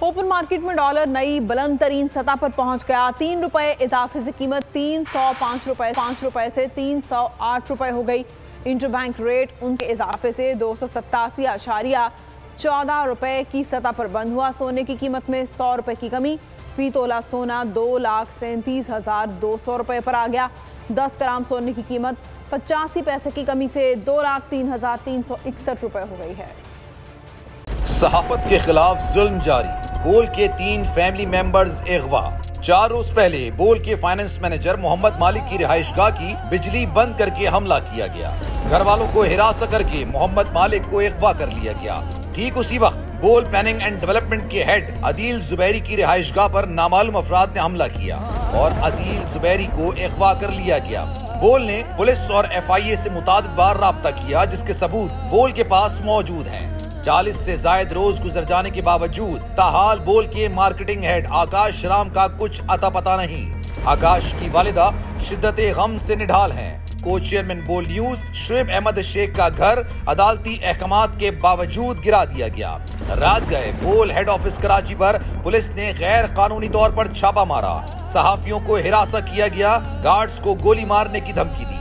Open market में dollar नई बुलंद तरीन सतह पर पहुंच गया। 3 रुपए इजाफे से कीमत 305 रुपए 5 रुपए से 308 रुपए हो गई। इंटरबैंक रेट उनके इजाफे से 287.14 रुपए की सतह पर बंद हुआ। सोने की कीमत में 100 रुपए की कमी। फी तोला सोना 2,37,200 रुपए पर आ गया। 10 ग्राम सोने की कीमत 85 पैसे की कमी से 2,03,361 रुपए हो गई है। सहाफत के खिलाफ जुल्म जारी। बोल के 3 फैमिली मेंबर्स अगवा। 4 रोज पहले बोल के फाइनेंस मैनेजर मोहम्मद मालिक की रिहाइशगाह की बिजली बंद करके हमला किया गया। घर वालों को हिरासत करके मोहम्मद मालिक को अगवा कर लिया गया। ठीक उसी वक्त बोल प्लानिंग एंड डेवलपमेंट के हेड अदील जुबैरी की रिहाइशगाह पर नामालूम अफराद ने हमला किया और अदील जुबैरी को अगवा कर लिया गया। बोल ने पुलिस और FIA से मुतादिद बार राब्ता किया, जिसके सबूत बोल के पास मौजूद हैं। 40 से जायद रोज गुजर जाने के बावजूद ताहाल बोल के मार्केटिंग हेड आकाश राम का कुछ अता पता नहीं। आकाश की वालिदा शिद्दत गम से निढाल हैं। को चेयरमैन बोल न्यूज शुएब अहमद शेख का घर अदालती अहकामात के बावजूद गिरा दिया गया। रात गए बोल हेड ऑफिस कराची पर पुलिस ने गैर कानूनी तौर पर छापा मारा। सहाफियों को हिरासत किया गया। गार्ड्स को गोली मारने की धमकी दी।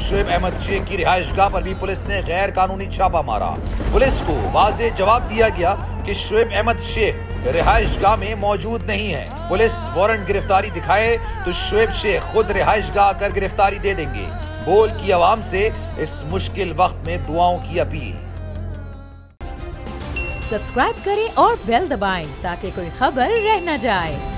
शुएब अहमद शेख की रिहाइशगाह पर भी पुलिस ने गैर कानूनी छापा मारा। पुलिस को वाज़ेह जवाब दिया गया कि शुएब अहमद शेख रिहाइशगाह में मौजूद नहीं है। पुलिस वारंट गिरफ्तारी दिखाए तो शुएब शेख खुद रिहाइशगाह आकर गिरफ्तारी दे देंगे। बोल की आवाम से इस मुश्किल वक्त में दुआओं की अपील। सब्सक्राइब करें और बेल दबाएं ताकि कोई खबर रह न जाए।